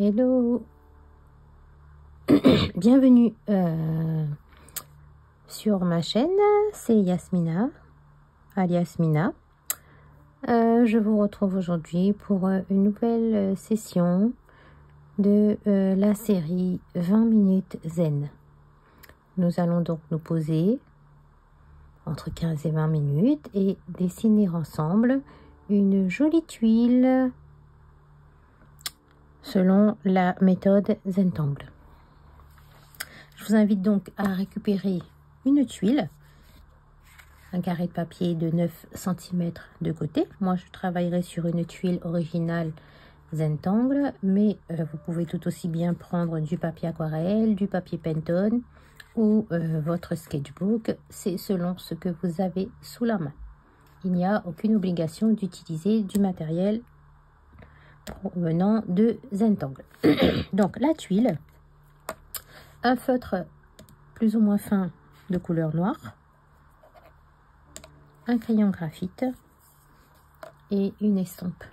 Hello, bienvenue sur ma chaîne, c'est Yasmina, alias Mina. Je vous retrouve aujourd'hui pour une nouvelle session de la série 20 minutes zen. Nous allons donc nous poser entre 15 et 20 minutes et dessiner ensemble une jolie tuile selon la méthode Zentangle. Je vous invite donc à récupérer une tuile, un carré de papier de 9 cm de côté. Moi, je travaillerai sur une tuile originale Zentangle, mais vous pouvez tout aussi bien prendre du papier aquarelle, du papier Pantone ou votre sketchbook. C'est selon ce que vous avez sous la main. Il n'y a aucune obligation d'utiliser du matériel provenant de Zentangle. Donc la tuile, un feutre plus ou moins fin de couleur noire, un crayon graphite et une estompe.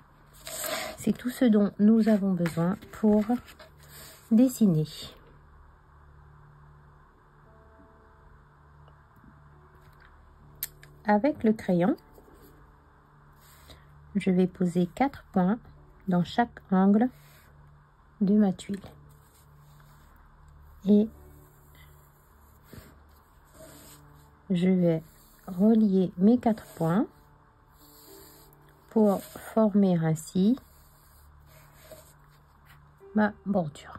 C'est tout ce dont nous avons besoin pour dessiner. Avec le crayon, je vais poser 4 points dans chaque angle de ma tuile. Et je vais relier mes 4 points pour former ainsi ma bordure.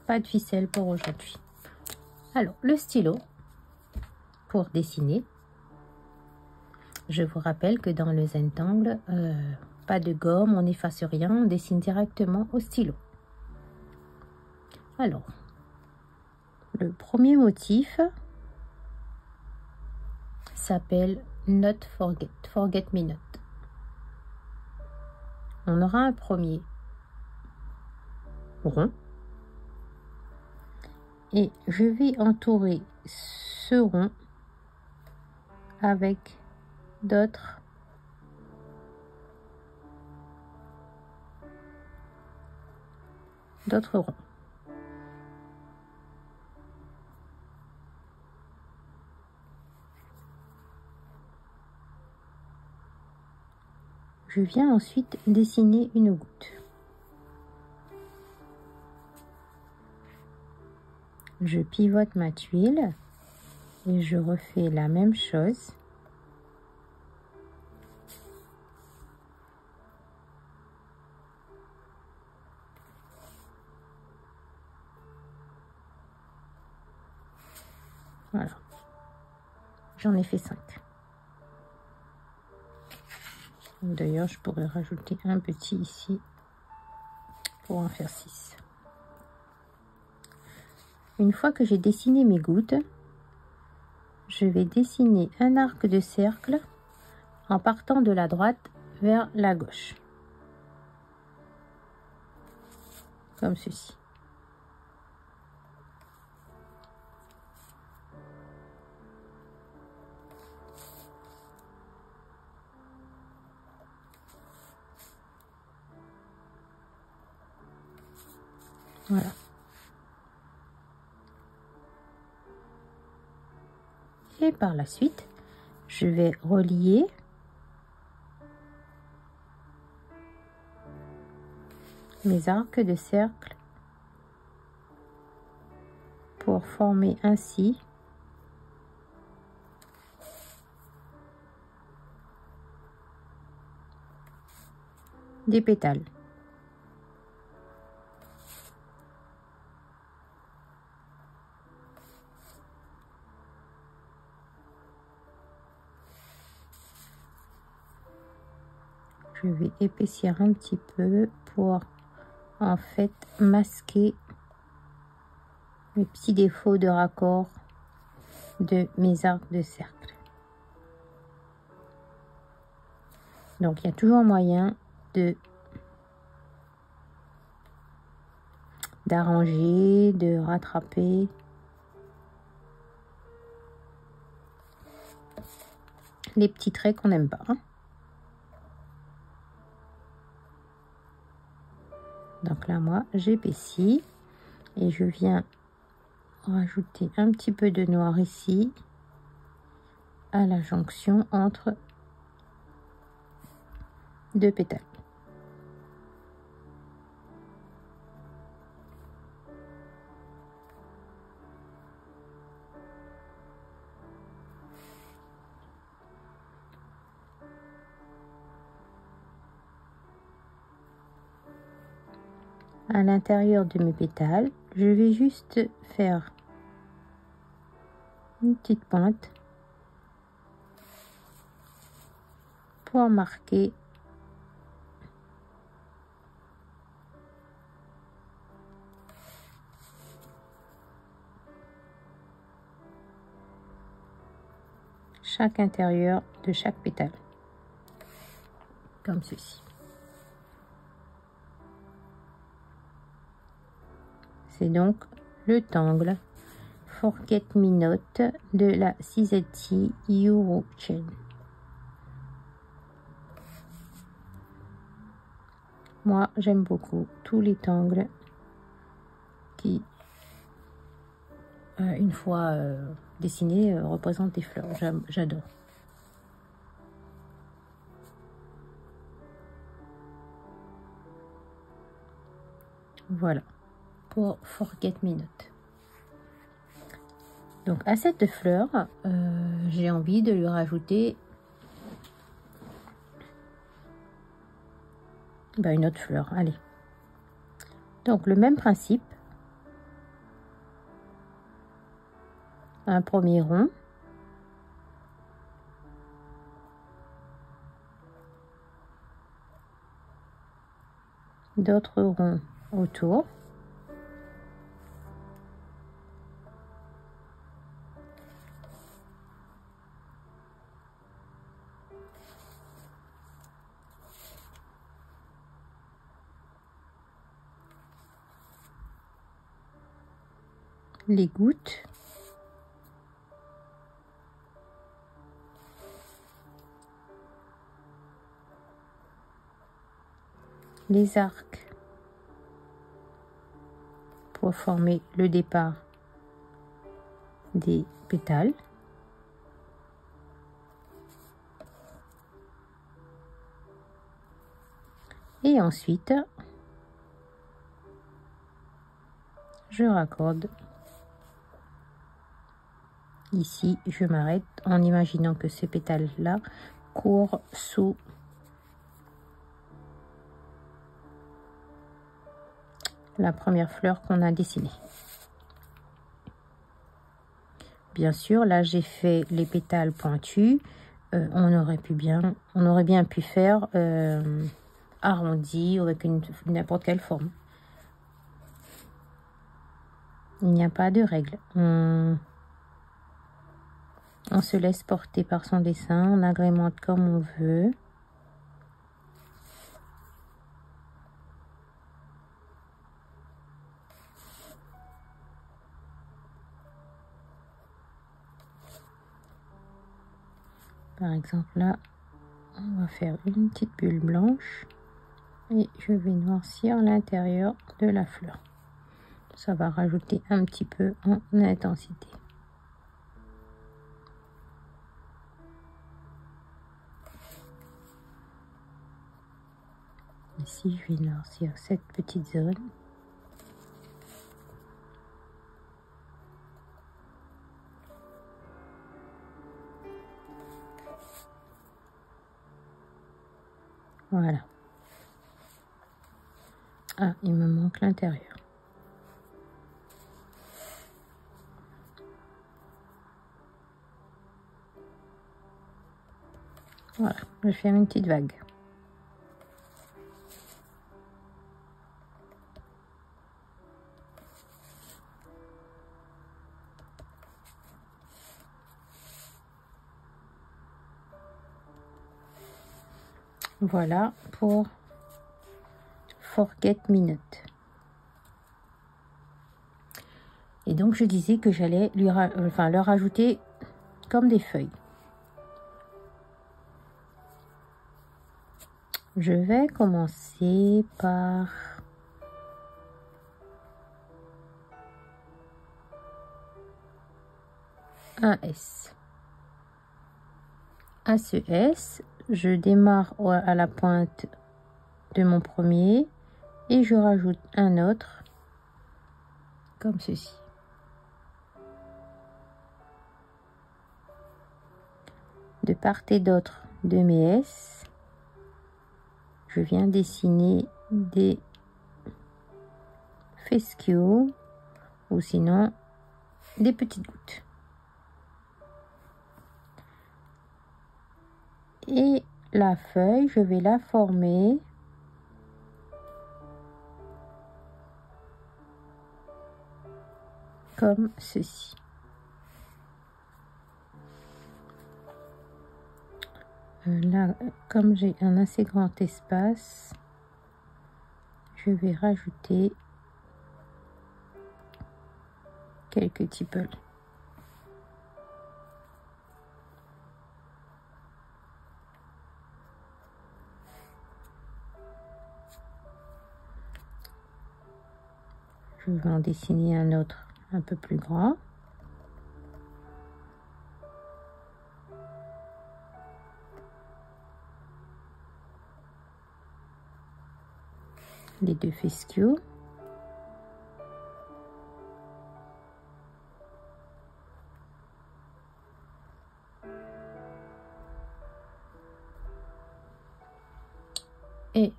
Pas de ficelle pour aujourd'hui. Alors, le stylo pour dessiner. Je vous rappelle que dans le Zentangle, pas de gomme, on n'efface rien, on dessine directement au stylo. Alors, le premier motif s'appelle Not Forget, Forget Me Not. On aura un premier rond. Et je vais entourer ce rond avec d'autres ronds. Je viens ensuite dessiner une goutte. Je pivote ma tuile et je refais la même chose. Voilà. J'en ai fait 5. D'ailleurs, je pourrais rajouter un petit ici pour en faire 6. Une fois que j'ai dessiné mes gouttes, je vais dessiner un arc de cercle en partant de la droite vers la gauche. Comme ceci. Voilà. Et par la suite, je vais relier mes arcs de cercle pour former ainsi des pétales. Je vais épaissir un petit peu pour en fait masquer les petits défauts de raccord de mes arcs de cercle. Donc il y a toujours moyen d'arranger, de rattraper les petits traits qu'on n'aime pas. Donc là, moi, j'épaissis et je viens rajouter un petit peu de noir ici à la jonction entre deux pétales. À l'intérieur de mes pétales, je vais juste faire une petite pointe pour marquer chaque intérieur de chaque pétale, comme ceci. C'est donc le tangle Forget Me Not de la CZT Euro Chain. Moi, j'aime beaucoup tous les tangles qui, une fois dessinés, représentent des fleurs. J'adore. Voilà, pour Forget Me Not. Donc, à cette fleur, j'ai envie de lui rajouter une autre fleur. Allez. Donc, le même principe. Un premier rond. D'autres ronds autour. Les gouttes. Les arcs pour former le départ des pétales. Et ensuite, je raccorde. Ici, je m'arrête en imaginant que ce pétale-là court sous la première fleur qu'on a dessinée. Bien sûr, là, j'ai fait les pétales pointus. On aurait bien pu faire arrondi ou avec n'importe quelle forme. Il n'y a pas de règle. On se laisse porter par son dessin, on agrémente comme on veut. Par exemple là, on va faire une petite bulle blanche et je vais noircir l'intérieur de la fleur. Ça va rajouter un petit peu en intensité. Ici, je vais noircir cette petite zone. Voilà. Ah, il me manque l'intérieur. Voilà, je vais faire une petite vague. Voilà pour Forget Me Not. Et donc je disais que j'allais leur rajouter comme des feuilles. Je vais commencer par un S. À ce S, je démarre à la pointe de mon premier et je rajoute un autre comme ceci. De part et d'autre de mes S, je viens dessiner des fescues ou sinon des petites gouttes. Et la feuille, je vais la former comme ceci. Là, comme j'ai un assez grand espace, je vais rajouter quelques tiples. Je vais en dessiner un autre un peu plus grand. Les deux fescues. Et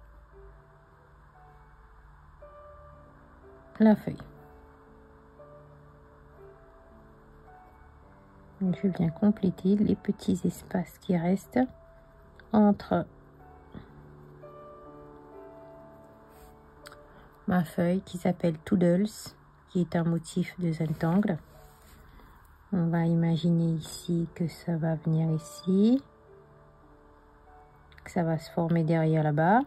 la feuille. Je viens compléter les petits espaces qui restent entre ma feuille qui s'appelle Toodles, qui est un motif de Zentangle. On va imaginer ici que ça va venir ici, que ça va se former derrière là-bas.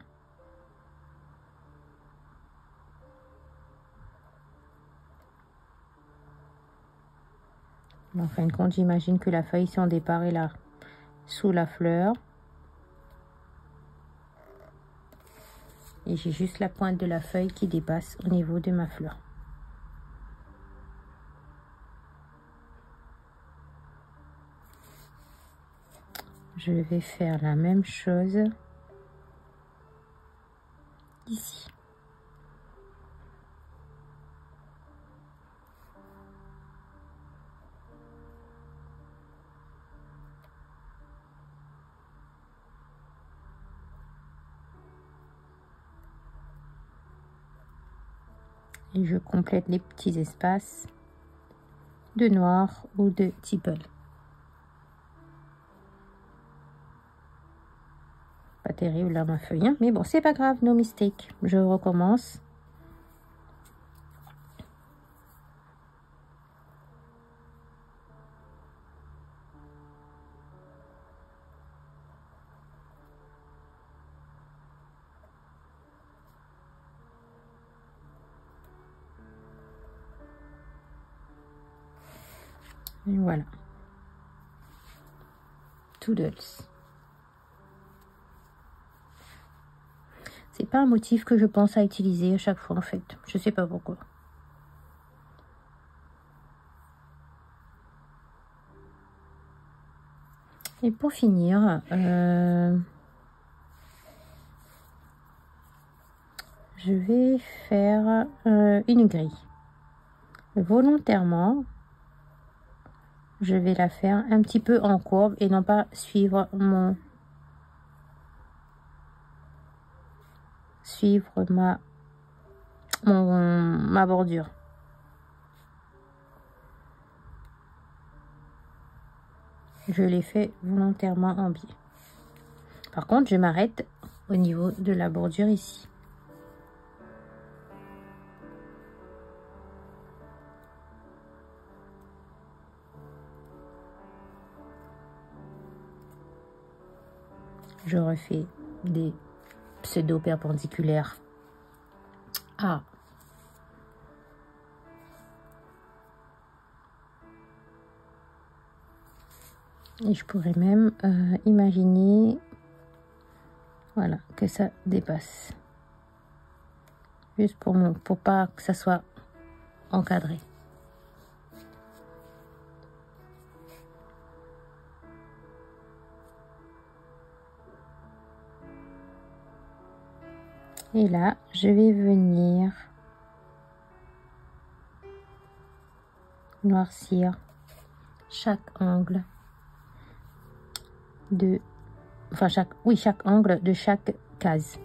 En fin de compte, j'imagine que la feuille, son départ est là, sous la fleur. Et j'ai juste la pointe de la feuille qui dépasse au niveau de ma fleur. Je vais faire la même chose ici. Et je complète les petits espaces de noir ou de tipple. Pas terrible là ma feuille, hein, mais bon, c'est pas grave, no mistake. Je recommence. Et voilà. Toodles. C'est pas un motif que je pense à utiliser à chaque fois en fait. Je sais pas pourquoi. Et pour finir, je vais faire une grille. Volontairement, je vais la faire un petit peu en courbe et non pas suivre ma bordure. Je l'ai fait volontairement en biais. Par contre, je m'arrête au niveau de la bordure ici. Je refais des pseudo perpendiculaires à et je pourrais même imaginer Voilà, que ça dépasse. Juste pour pas que ça soit encadré. Et là, je vais venir noircir chaque angle de, chaque angle de chaque case.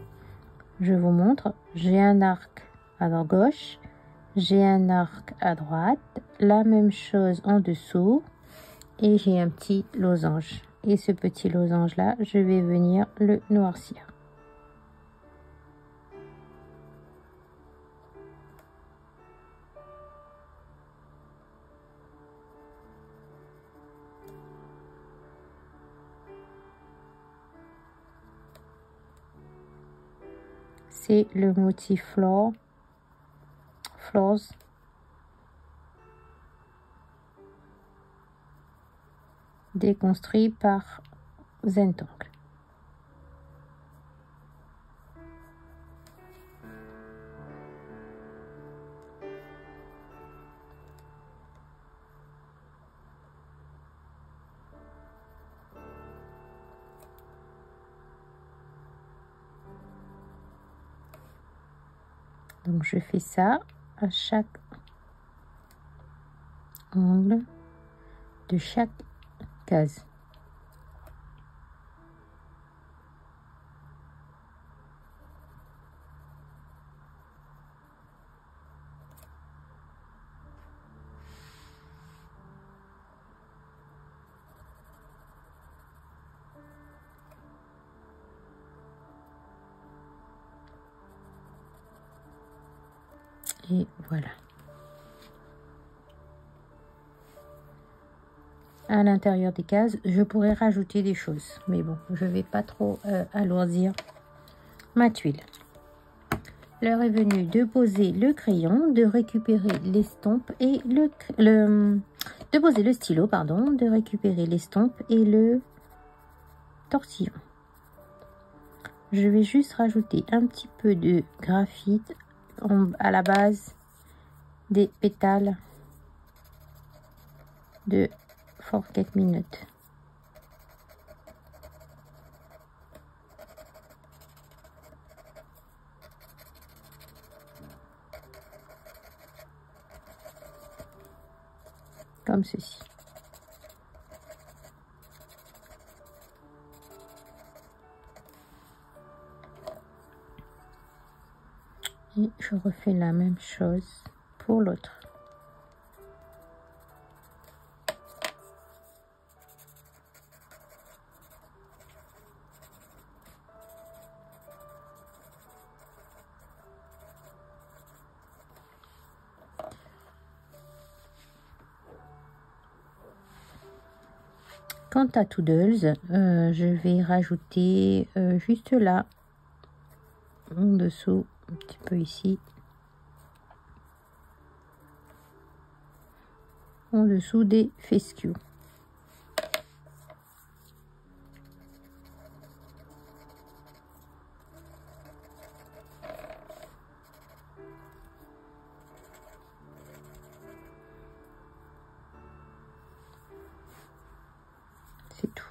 Je vous montre, j'ai un arc à la gauche, j'ai un arc à droite, la même chose en dessous et j'ai un petit losange. Et ce petit losange là, je vais venir le noircir. C'est le motif Floors déconstruit par Zentangle. Donc je fais ça à chaque angle de chaque case. Et voilà. À l'intérieur des cases, je pourrais rajouter des choses. Mais bon, je vais pas trop alourdir ma tuile. L'heure est venue de poser le crayon, de récupérer l'estompe et de poser le stylo, pardon, de récupérer l'estompe et le tortillon. Je vais juste rajouter un petit peu de graphite à la base des pétales de Forget Me Not. Comme ceci. Et je refais la même chose pour l'autre. Quant à Toodles, je vais rajouter juste là, en dessous, un petit peu ici, en dessous des fescues. C'est tout.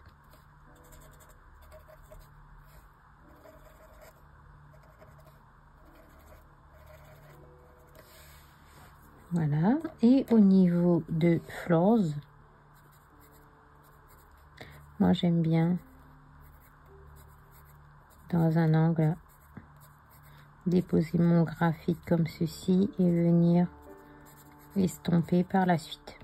Voilà. Et au niveau de Floors, moi j'aime bien dans un angle déposer mon graphite comme ceci et venir estomper par la suite.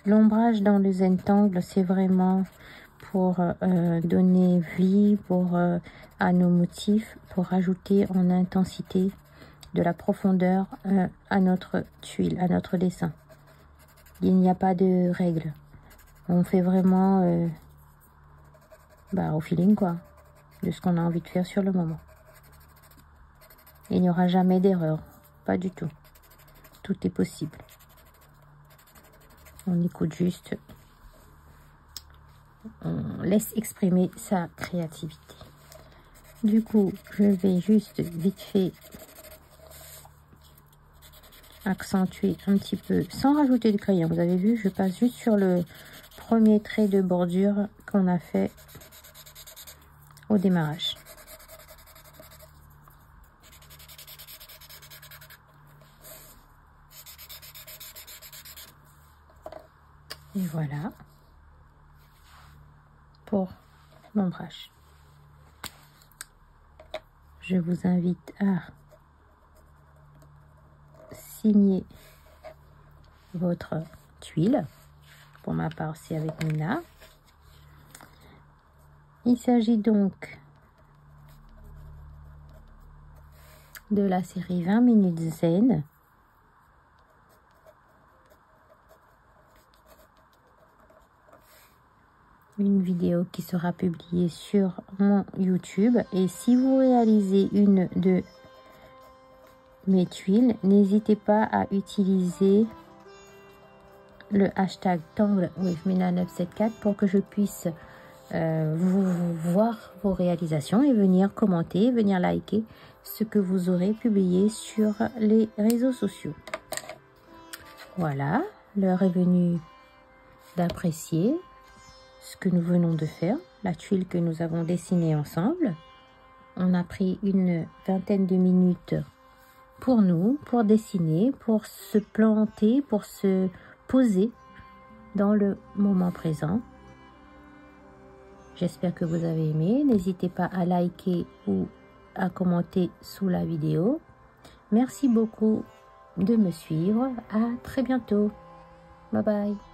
L'ombrage dans le Zentangle, c'est vraiment pour donner vie à nos motifs, pour rajouter en intensité de la profondeur à notre tuile, à notre dessin. Il n'y a pas de règle. On fait vraiment au feeling quoi, de ce qu'on a envie de faire sur le moment. Il n'y aura jamais d'erreur, pas du tout. Tout est possible. On écoute juste, on laisse exprimer sa créativité. Du coup, je vais juste vite fait accentuer un petit peu sans rajouter de crayon. Vous avez vu, je passe juste sur le premier trait de bordure qu'on a fait au démarrage. Et voilà pour l'ombrage. Je vous invite à signer votre tuile. Pour ma part, c'est avec Mina. Il s'agit donc de la série 20 minutes zen. Une vidéo qui sera publiée sur mon YouTube. Et si vous réalisez une de mes tuiles, n'hésitez pas à utiliser le hashtag tanglewithmina974 pour que je puisse voir vos réalisations et venir commenter, venir liker ce que vous aurez publié sur les réseaux sociaux. Voilà, l'heure est venue d'apprécier ce que nous venons de faire, la tuile que nous avons dessinée ensemble. On a pris une vingtaine de minutes pour nous, pour dessiner, pour se planter, pour se poser dans le moment présent. J'espère que vous avez aimé. N'hésitez pas à liker ou à commenter sous la vidéo. Merci beaucoup de me suivre. À très bientôt. Bye bye.